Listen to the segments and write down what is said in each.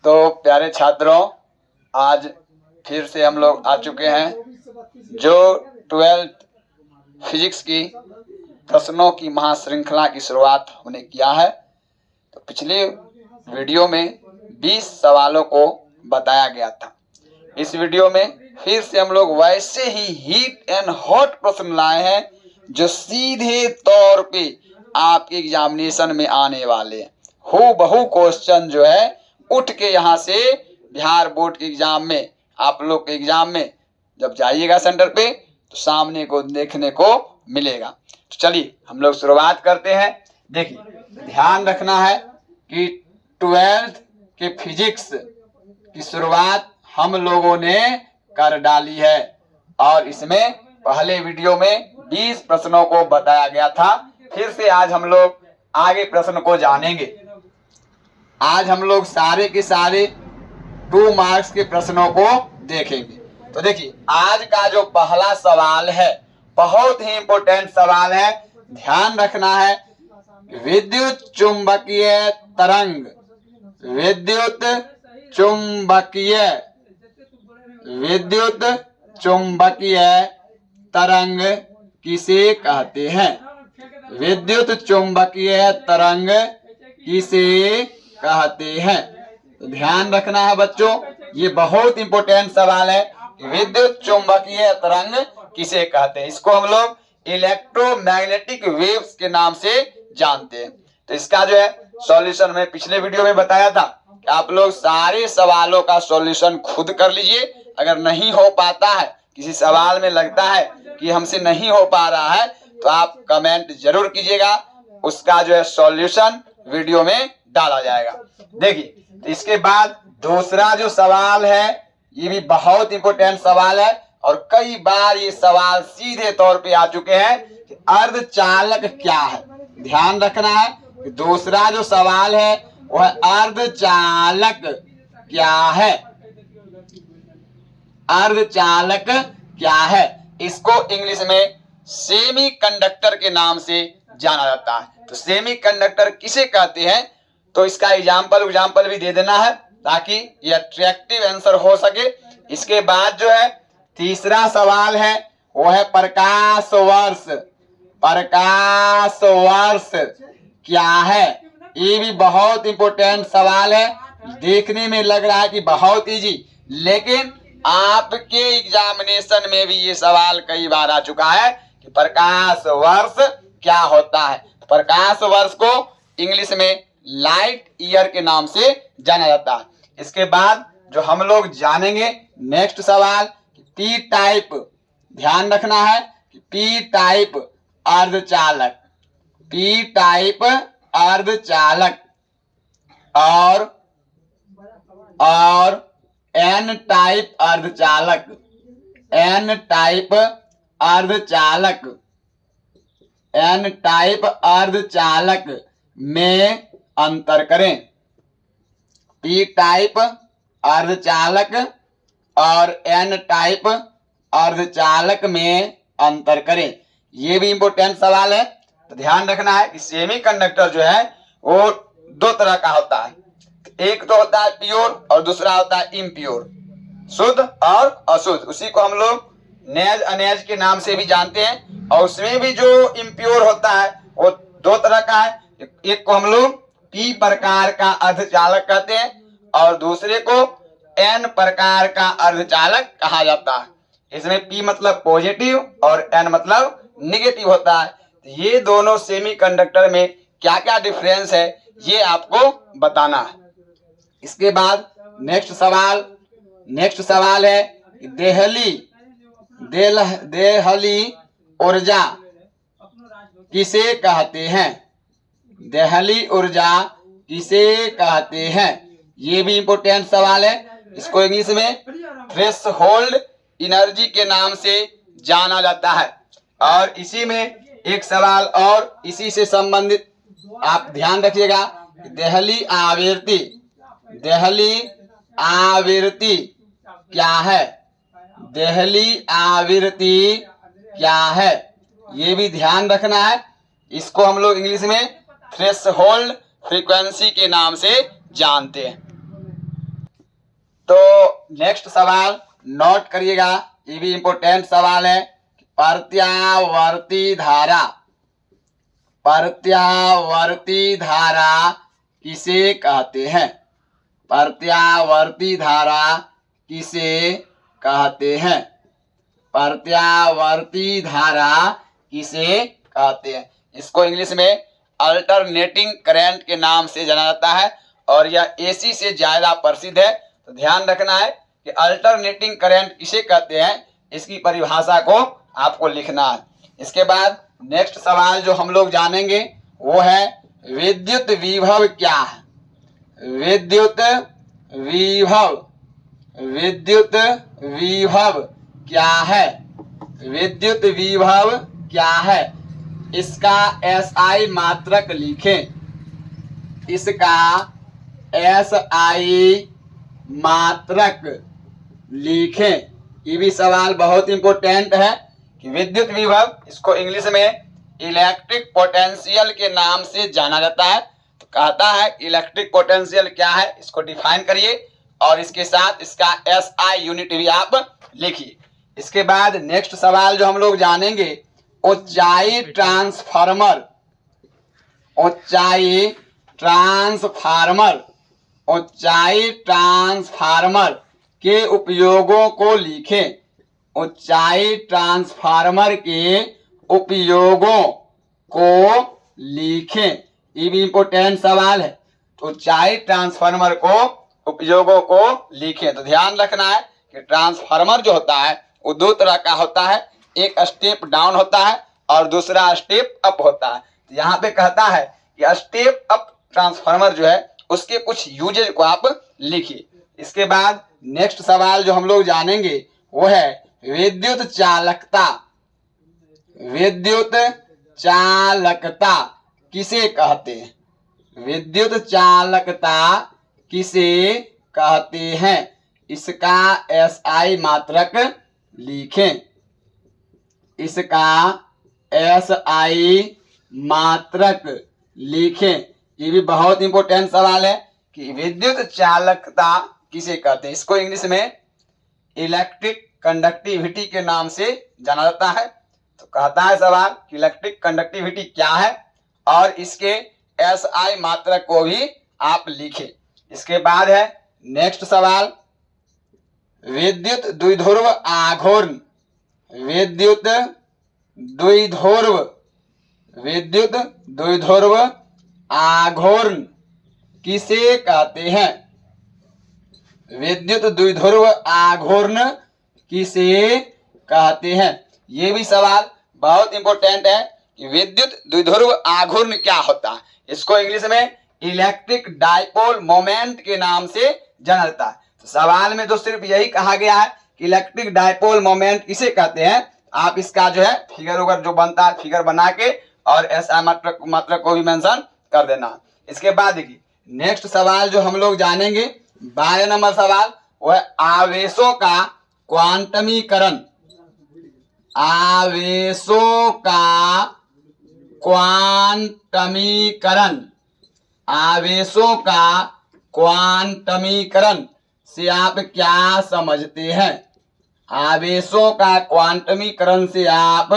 तो प्यारे छात्रों, आज फिर से हम लोग आ चुके हैं जो 12th फिजिक्स की प्रश्नों की महाश्रृंखला की शुरुआत हमने किया है। तो पिछले वीडियो में 20 सवालों को बताया गया था। इस वीडियो में फिर से हम लोग वैसे ही हीट एंड हॉट प्रश्न लाए हैं जो सीधे तौर पे आपके एग्जामिनेशन में आने वाले हैं। हूबहू क्वेश्चन जो है उठ के यहाँ से बिहार बोर्ड के एग्जाम में, आप लोग के एग्जाम में जब जाइएगा सेंटर पे तो सामने को देखने को मिलेगा। तो चलिए हम लोग शुरुआत करते हैं। देखिए, ध्यान रखना है कि 12th के फिजिक्स की शुरुआत हम लोगों ने कर डाली है और इसमें पहले वीडियो में 20 प्रश्नों को बताया गया था। फिर से आज हम लोग आगे प्रश्न को जानेंगे। आज हम लोग सारे के सारे 2 मार्क्स के प्रश्नों को देखेंगे। तो देखिए, आज का जो पहला सवाल है बहुत ही इंपॉर्टेंट सवाल है, ध्यान रखना है। विद्युत चुंबकीय तरंग, विद्युत चुंबकीय तरंग किसे कहते हैं? विद्युत चुंबकीय तरंग किसे कहते हैं? तो ध्यान रखना है बच्चों, ये बहुत इंपॉर्टेंट सवाल है। विद्युत चुंबकीय तरंग किसे कहते हैं? इसको हम लोग इलेक्ट्रोमैग्नेटिक वेव्स के नाम से जानते हैं। तो इसका जो है सॉल्यूशन में पिछले वीडियो में बताया था कि आप लोग सारे सवालों का सॉल्यूशन खुद कर लीजिए। अगर नहीं हो पाता है, किसी सवाल में लगता है कि हमसे नहीं हो पा रहा है, तो आप कमेंट जरूर कीजिएगा, उसका जो है सॉल्यूशन वीडियो में डाला जाएगा। देखिए, तो इसके बाद दूसरा जो सवाल है ये भी बहुत इंपॉर्टेंट सवाल है और कई बार ये सवाल सीधे तौर पे आ चुके हैं कि अर्धचालक क्या है। ध्यान रखना है कि दूसरा जो सवाल है वह अर्धचालक क्या है। अर्धचालक क्या है? इसको इंग्लिश में सेमीकंडक्टर के नाम से जाना जाता है। तो सेमीकंडक्टर किसे कहते हैं? तो इसका एग्जाम्पल भी दे देना है ताकि ये अट्रैक्टिव आंसर हो सके। इसके बाद जो है तीसरा सवाल है वो है प्रकाश वर्ष। प्रकाश वर्ष क्या है? ये भी बहुत इंपॉर्टेंट सवाल है। देखने में लग रहा है कि बहुत इजी, लेकिन आपके एग्जामिनेशन में भी ये सवाल कई बार आ चुका है कि प्रकाश वर्ष क्या होता है। प्रकाश वर्ष को इंग्लिश में लाइट ईयर के नाम से जाना जाता है। इसके बाद जो हम लोग जानेंगे नेक्स्ट सवाल, पी टाइप। ध्यान रखना है कि पी टाइप अर्धचालक, पी टाइप अर्धचालक और एन टाइप अर्धचालक, एन टाइप अर्धचालक, एन टाइप अर्धचालक में अंतर करें। पी टाइप अर्धचालक और एन टाइप अर्धचालक में अंतर करें। ये भी इंपॉर्टेंट सवाल है। तो ध्यान रखना है कि सेमीकंडक्टर जो है वो 2 तरह का होता है। एक तो होता है प्योर और दूसरा होता है इम्प्योर, शुद्ध और अशुद्ध। उसी को हम लोग नेज अनेज के नाम से भी जानते हैं। और उसमें भी जो इम्प्योर होता है वो 2 तरह का है। एक को हम लोग पी प्रकार का अर्धचालक कहते हैं और दूसरे को एन प्रकार का अर्धचालक कहा जाता है। इसमें पी मतलब पॉजिटिव और एन मतलब निगेटिव होता है। तो ये दोनों सेमीकंडक्टर में क्या क्या डिफरेंस है ये आपको बताना है। इसके बाद नेक्स्ट सवाल है देहली ऊर्जा किसे कहते हैं? देहली ऊर्जा किसे कहते हैं? ये भी इंपॉर्टेंट सवाल है। इसको इंग्लिश में थ्रेशोल्ड एनर्जी के नाम से जाना जाता है। और इसी में एक सवाल और इसी से संबंधित आप ध्यान रखिएगा, देहली आवृत्ति, देहली आवृत्ति क्या है? देहली आवृत्ति क्या है? ये भी ध्यान रखना है। इसको हम लोग इंग्लिश में थ्रेशोल्ड फ्रीक्वेंसी के नाम से जानते हैं। तो नेक्स्ट सवाल नोट करिएगा, ये भी इंपॉर्टेंट सवाल है। प्रत्यावर्ती धारा, प्रत्यावर्ती धारा किसे कहते हैं? प्रत्यावर्ती धारा किसे कहते हैं? प्रत्यावर्ती धारा किसे कहते हैं? इसको इंग्लिश में अल्टरनेटिंग करंट के नाम से जाना जाता है और यह एसी से ज्यादा प्रसिद्ध है। तो ध्यान रखना है कि अल्टरनेटिंग करंट किसे कहते हैं, इसकी परिभाषा को आपको लिखना है। इसके बाद नेक्स्ट सवाल जो हम लोग जानेंगे वो है विद्युत विभव क्या है? विद्युत विभव, विद्युत विभव क्या है? विद्युत विभव क्या है? इसका एसआई मात्रक लिखें, इसका एसआई मात्रक लिखें। ये भी सवाल बहुत इंपॉर्टेंट है कि विद्युत विभव, इसको इंग्लिश में इलेक्ट्रिक पोटेंशियल के नाम से जाना जाता है। तो कहता है इलेक्ट्रिक पोटेंशियल क्या है, इसको डिफाइन करिए और इसके साथ इसका एसआई यूनिट भी आप लिखिए। इसके बाद नेक्स्ट सवाल जो हम लोग जानेंगे, ऊंचाई ट्रांसफार्मर, ऊंचाई ट्रांसफार्मर, ऊंचाई ट्रांसफार्मर के उपयोगों को लिखें। ऊंचाई ट्रांसफार्मर के उपयोगों को लिखें। ये भी इंपॉर्टेंट सवाल है। ऊंचाई ट्रांसफार्मर को उपयोगों को लिखें। तो ध्यान रखना है कि ट्रांसफार्मर जो होता है वो दो तरह का होता है, एक स्टेप डाउन होता है और दूसरा स्टेप अप होता है। तो यहाँ पे कहता है कि स्टेप अप ट्रांसफार्मर जो है उसके कुछ यूजेज को आप लिखिए। इसके बाद नेक्स्ट सवाल जो हम लोग जानेंगे वो है विद्युत चालकता। विद्युत चालकता किसे कहते हैं? विद्युत चालकता किसे कहते हैं? इसका एसआई मात्रक लिखें, इसका एसआई मात्रक लिखें। ये भी बहुत इंपॉर्टेंट सवाल है कि विद्युत चालकता किसे कहते हैं। इसको इंग्लिश में इलेक्ट्रिक कंडक्टिविटी के नाम से जाना जाता है। तो कहता है सवाल कि इलेक्ट्रिक कंडक्टिविटी क्या है और इसके एसआई मात्रक को भी आप लिखें। इसके बाद है नेक्स्ट सवाल विद्युत द्विध्रुव आघूर्ण। विद्युत द्विध्रुव, विद्युत द्विध्रुव आघूर्ण किसे कहते हैं? विद्युत द्विध्रुव आघूर्ण किसे कहते हैं? ये भी सवाल बहुत इंपॉर्टेंट है कि विद्युत द्विध्रुव आघूर्ण क्या होता है। इसको इंग्लिश में इलेक्ट्रिक डाइपोल मोमेंट के नाम से जाना जाता है। तो सवाल में तो सिर्फ यही कहा गया है कि इलेक्ट्रिक डाइपोल मोमेंट किसे कहते हैं। आप इसका जो है फिगर वगैरह जो बनता है फिगर बना के और एसआई मात्रक को भी मेंशन कर देना। इसके बाद देखिए नेक्स्ट सवाल जो हम लोग जानेंगे 12 नंबर सवाल वो है आवेशों का क्वांटमीकरण। आवेशों का क्वांटमीकरण, आवेशों का क्वांटमीकरण से आप क्या समझते हैं? आवेशों का क्वांटमीकरण से आप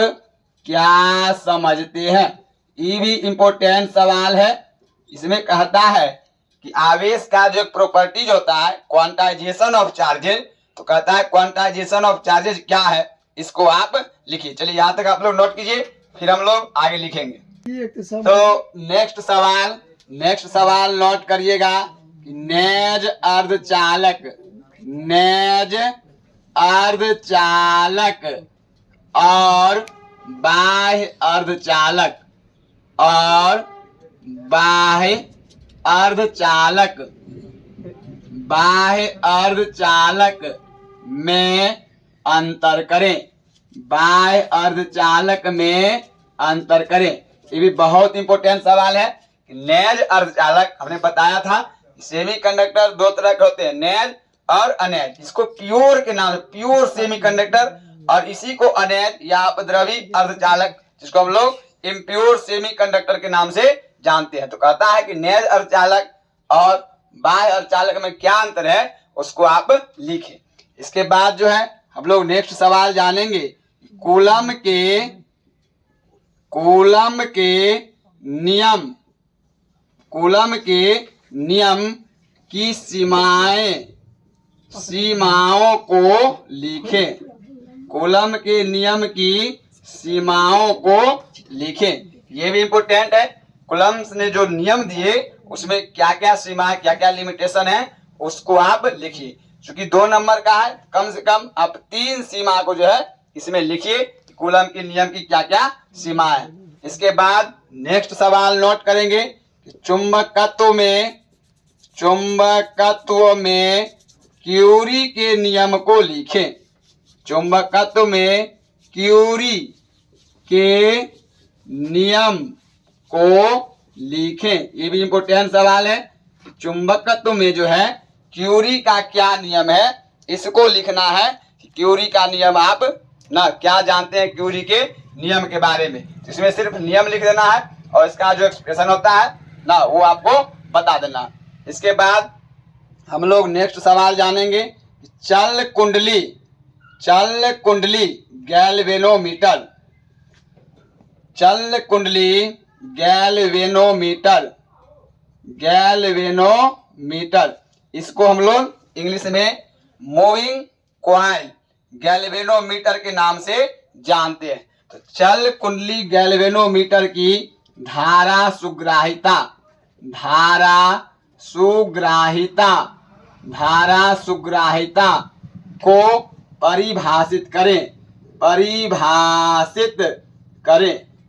क्या समझते हैं? ये भी इंपॉर्टेंट सवाल है। इसमें कहता है कि आवेश का जो प्रॉपर्टीज होता है क्वांटाइजेशन ऑफ चार्जेज, तो कहता है क्वांटाइजेशन ऑफ चार्जेज क्या है, इसको आप लिखिए। चलिए यहाँ तक आप लोग नोट कीजिए, फिर हम लोग आगे लिखेंगे। तो नेक्स्ट सवाल नोट करिएगा कि नेज अर्धचालक, नेज अर्धचालक और बाह्य अर्धचालक और बाह्य अर्धचालक, बाह्य अर्धचालक में अंतर करें। बाह्य अर्धचालक में अंतर करें। ये भी बहुत इंपॉर्टेंट सवाल है। नेज अर्धचालक हमने बताया था, सेमीकंडक्टर दो तरह के होते हैं, नेज और अनेज। इसको प्योर के नाम से प्योर सेमीकंडक्टर और इसी को अनेज या अपद्रवी अर्धचालक जिसको हम लोग इम्प्योर सेमीकंडक्टर के नाम से जानते हैं। तो कहता है कि नेज अर्धचालक और बाह्य अर्धचालक में क्या अंतर है उसको आप लिखें। इसके बाद जो है हम लोग नेक्स्ट सवाल जानेंगे कूलम के नियम की सीमाओं को लिखें। कूलम के नियम की सीमाओं को लिखें। ये भी इम्पोर्टेंट है। कूलम्स ने जो नियम दिए उसमें क्या क्या सीमा है, क्या क्या लिमिटेशन है, उसको आप लिखिए। क्योंकि 2 नंबर का है, कम से कम आप 3 सीमा को जो है इसमें लिखिए, कूलम के नियम की क्या क्या सीमा है। इसके बाद नेक्स्ट सवाल नोट करेंगे चुंबकत्व में क्यूरी के नियम को लिखें। चुंबकत्व में क्यूरी के नियम को लिखें। ये भी इम्पोर्टेंट सवाल है। चुंबकत्व में जो है क्यूरी का क्या नियम है, इसको लिखना है। क्यूरी का नियम आप ना क्या जानते हैं क्यूरी के नियम के बारे में, इसमें सिर्फ नियम लिख देना है और इसका जो एक्सप्रेशन होता है ना वो आपको बता देना। इसके बाद हम लोग नेक्स्ट सवाल जानेंगे चल कुंडली गैल्वेनोमीटर। चल कुंडली गैल्वेनोमीटर, इसको हम लोग इंग्लिश में मूविंग कॉइल गैल्वेनोमीटर के नाम से जानते हैं। तो चल कुंडली गैल्वेनोमीटर की धारा सुग्राहिता को परिभाषित करें।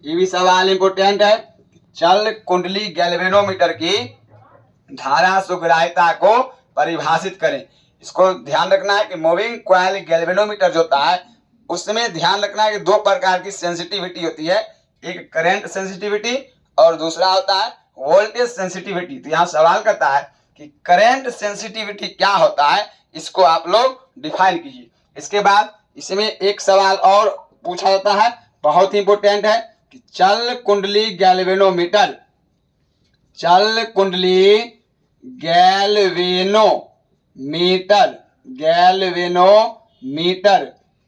ये भी सवाल इंपोर्टेंट है। चल कुंडली गैल्वेनोमीटर की धारा सुग्राहिता को परिभाषित करें। इसको ध्यान रखना है कि मूविंग कॉइल गैल्वेनोमीटर जो होता है उसमें ध्यान रखना है कि 2 प्रकार की सेंसिटिविटी होती है, एक करंट सेंसिटिविटी और दूसरा होता है वोल्टेज सेंसिटिविटी। तो यहाँ सवाल करता है कि करंट सेंसिटिविटी क्या होता है, इसको आप लोग डिफाइन कीजिए। इसके बाद इसमें एक सवाल और पूछा जाता है, बहुत ही इंपोर्टेंट है कि चल कुंडली गैल्वेनोमीटर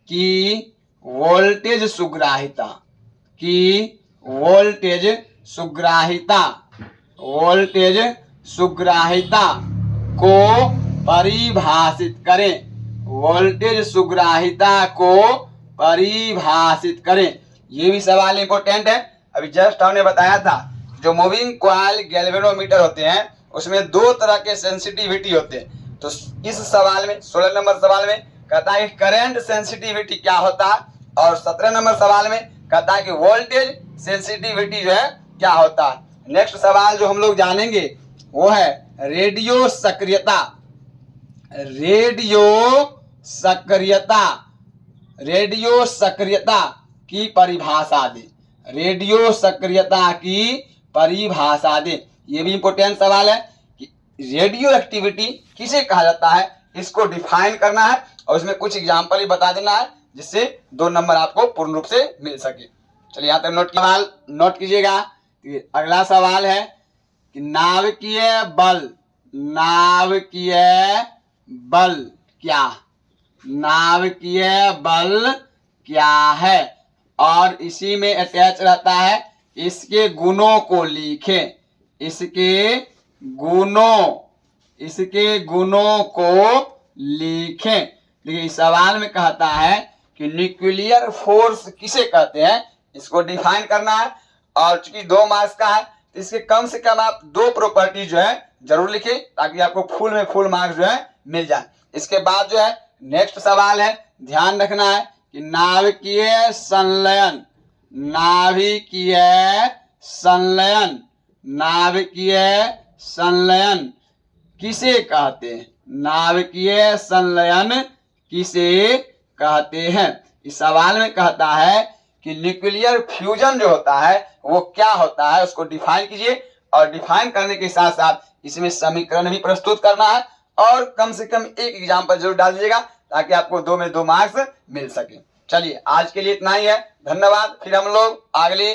की वोल्टेज सुग्राहिता को परिभाषित करें। ये भी सवाल इंपोर्टेंट है। अभी जस्ट हमने बताया था जो मूविंग कॉइल गैल्वेनोमीटर होते हैं उसमें 2 तरह के सेंसिटिविटी होते हैं। तो इस सवाल में 16 नंबर सवाल में कहता है कि करंट सेंसिटिविटी क्या होता है और 17 नंबर सवाल में कहता है कि वोल्टेज सेंसिटिविटी जो है क्या होता है। नेक्स्ट सवाल जो हम लोग जानेंगे वो है रेडियो सक्रियता की परिभाषा दे। ये भी इंपोर्टेंट सवाल है कि रेडियो एक्टिविटी किसे कहा जाता है, इसको डिफाइन करना है और इसमें कुछ एग्जाम्पल ही बता देना है जिससे 2 नंबर आपको पूर्ण रूप से मिल सके। चलिए यहाँ तक नोट कीजिएगा। अगला सवाल है कि नाभिकीय बल क्या है और इसी में अटैच रहता है इसके गुणों को लिखें। इसके गुणों को लिखें। देखिए इस सवाल में कहता है कि न्यूक्लियर फोर्स किसे कहते हैं, इसको डिफाइन करना है और चूंकि 2 मार्क्स का है तो इसके कम से कम आप 2 प्रॉपर्टी जो है जरूर लिखें ताकि आपको फुल मार्क्स जो है मिल जाए। इसके बाद जो है नेक्स्ट सवाल है, ध्यान रखना है कि नाभिकीय संलयन किसे कहते हैं। इस सवाल में कहता है कि न्यूक्लियर फ्यूजन जो होता है वो क्या होता है, उसको डिफाइन कीजिए और डिफाइन करने के साथ साथ इसमें समीकरण भी प्रस्तुत करना है और कम से कम एक एग्जाम्पल जरूर डाल दीजिएगा ताकि आपको 2 में 2 मार्क्स मिल सके। चलिए आज के लिए इतना ही है, धन्यवाद। फिर हम लोग अगले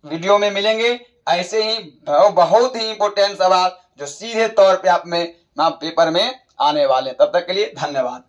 वीडियो में मिलेंगे। ऐसे ही बहुत ही इंपोर्टेंट सवाल जो सीधे तौर पे आप में पेपर में आने वाले हैं। तब तक के लिए धन्यवाद।